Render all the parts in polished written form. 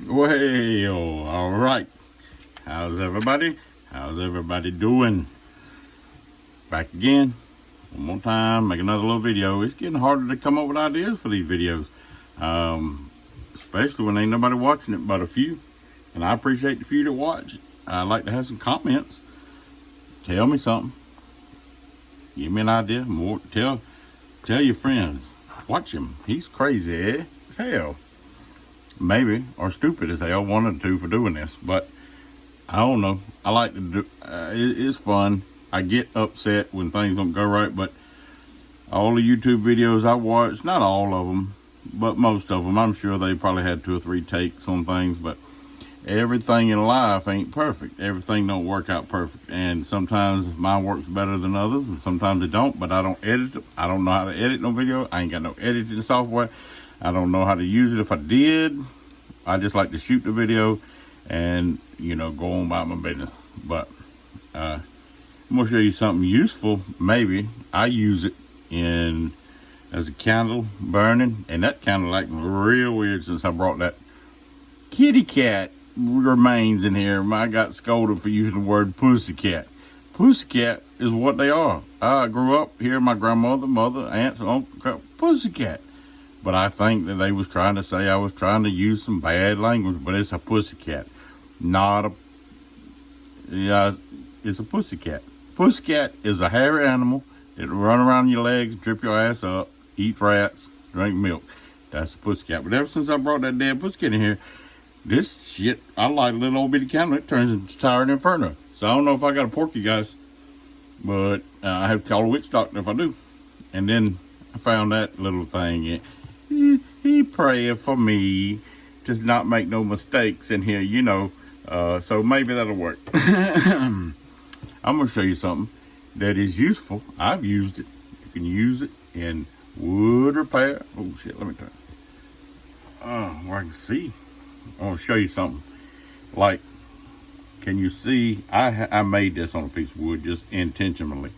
Well, all right. How's everybody? How's everybody doing? Back again. One more time. Make another little video. It's getting harder to come up with ideas for these videos. Especially when ain't nobody watching it but a few. And I appreciate the few that watch. I'd like to have some comments. Tell me something. Give me an idea. More. Tell your friends. Watch him. He's crazy as hell. Maybe, or stupid as hell, one of the two for doing this. But I don't know. I like to do. It's fun. I get upset when things don't go right. But all the YouTube videos I watch, not all of them, but most of them, I'm sure they probably had 2 or 3 takes on things. But everything in life ain't perfect. Everything don't work out perfect. And sometimes mine works better than others, and sometimes it don't. But I don't edit it. I don't know how to edit no video. I ain't got no editing software. I don't know how to use it. If I did, I just like to shoot the video and, you know, go on about my business. But I'm going to show you something useful. Maybe I use it as a candle burning, and that candle acting real weird since I brought that kitty cat remains in here. I got scolded for using the word pussycat. Pussycat is what they are. I grew up hearing my grandmother, mother, aunts, and uncle, pussycat. But I think that they was trying to say I was trying to use some bad language, but it's a pussycat. It's a pussycat. Pussycat is a hairy animal that run around your legs, trip your ass up, eat rats, drink milk. That's a pussycat. But ever since I brought that damn pussycat in here, this shit, I like a little old bitty candle, it turns into Tired Inferno. So I don't know if I got to pork you guys, but I have to call a witch doctor if I do. And then I found that little thing. He praying for me to not make no mistakes in here, you know. So maybe that'll work. I'm going to show you something that is useful. I've used it. You can use it in wood repair. Oh, shit, let me turn. Where I can see. I want to show you something. Like, can you see? I made this on a piece of wood just intentionally.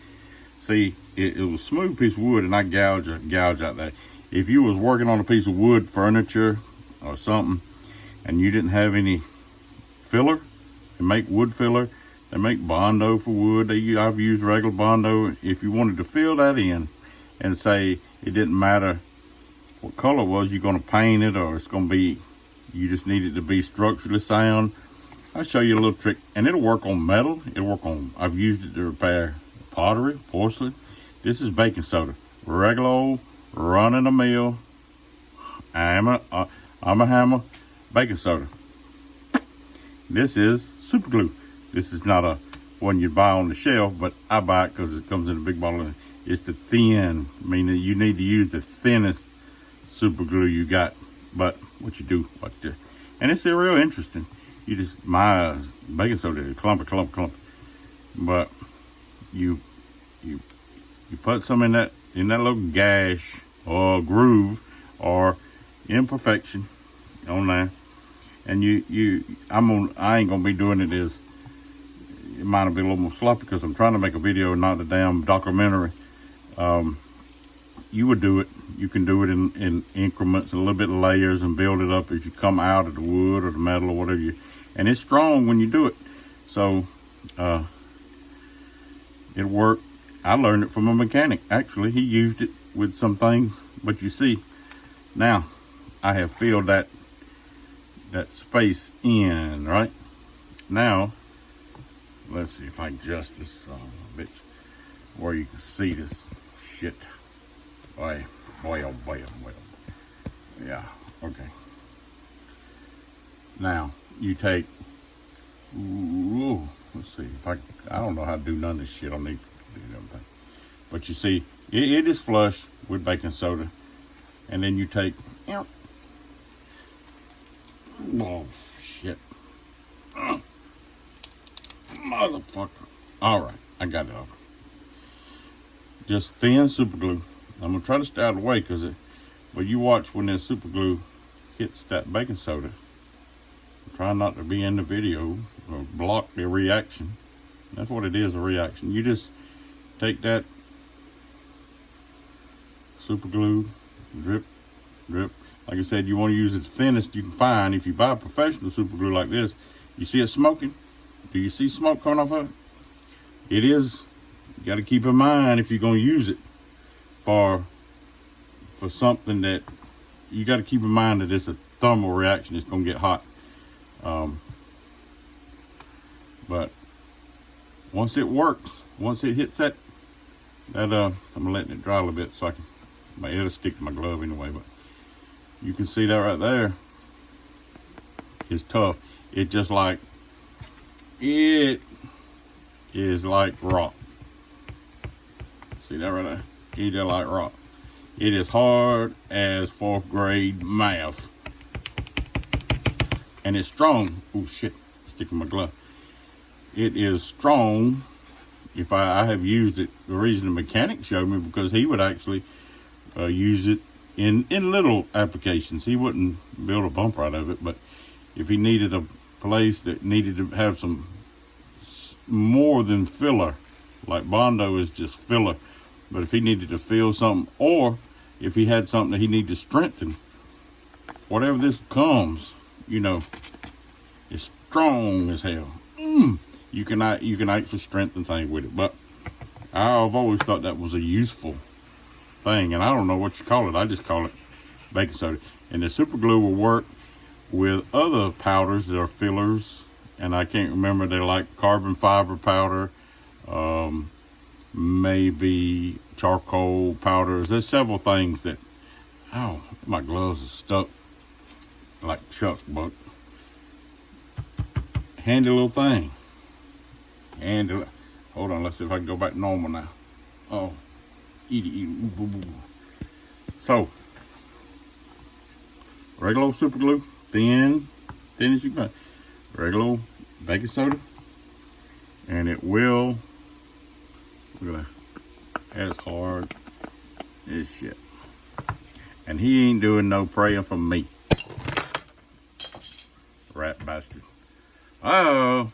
See, it was a smooth piece of wood, and I gouge out that. If you was working on a piece of wood furniture or something, and you didn't have any filler, they make wood filler. They make Bondo for wood. I've used regular Bondo. If you wanted to fill that in and say it didn't matter what color it was, you're going to paint it, or it's going to be, you just need it to be structurally sound. I'll show you a little trick, and it'll work on metal. It'll work on, I've used it to repair pottery, porcelain. This is baking soda. Regular old running a mill. I'm a hammer baking soda. This is super glue. This is not a one you buy on the shelf, but I buy it because it comes in a big bottle. It's the thin, meaning you need to use the thinnest super glue you got. But what you do, and it's real interesting. You just, my baking soda, clump. But you put some in that little gash or groove or imperfection on there, and I ain't gonna be doing it as, it might be a little more sloppy because I'm trying to make a video, not a damn documentary. You would do it. You can do it in increments, a little bit of layers, and build it up as you come out of the wood or the metal or whatever and it's strong when you do it. So it worked. I learned it from a mechanic. Actually, he used it with some things, but you see, now I have filled that space in, right? Now, let's see if I can adjust this a bit where you can see this shit. Boy. Yeah, okay. Now, you take, let's see, if I don't know how to do none of this shit. I need to do everything. But you see, it is flush with baking soda. And then you take, oh, shit. Motherfucker. All right, I got it over. Just thin super glue. I'm going to try to stay out of the way but you watch when this super glue hits that baking soda. Try not to be in the video or block the reaction. That's what it is, a reaction. You just take that super glue, drip, drip. Like I said, you want to use it the thinnest you can find. If you buy professional super glue like this, you see it smoking? Do you see smoke coming off of it? It is, you got to keep in mind if you're going to use it for something that you got to keep in mind that it's a thermal reaction. It's going to get hot. But once it works, once it hits that I'm letting it dry a little bit so I can, it'll stick to my glove anyway, but you can see that right there. It's tough. It just like, it is like rock. See that right there? It is like rock. It is hard as 4th grade math. And it's strong. Oh shit, sticking my glove. It is strong. If I have used it, the reason the mechanic showed me, because he would actually use it in little applications. He wouldn't build a bumper out of it, but if he needed a place that needed to have some more than filler, like Bondo is just filler, but if he needed to fill something, or if he had something that he needed to strengthen, whatever this comes, you know, it's strong as hell. You can actually strengthen things with it. But I've always thought that was a useful thing, and I don't know what you call it. I just call it baking soda. And the super glue will work with other powders that are fillers, and I can't remember. They're like carbon fiber powder, maybe charcoal powders. There's several things that, oh, my gloves are stuck like Chuck, but handy little thing. And hold on, let's see if I can go back to normal now. Oh, so regular old super glue, thin as you can find. Regular old baking soda, and it will, look at that, as hard as shit. And he ain't doing no praying for me, rat bastard. Oh.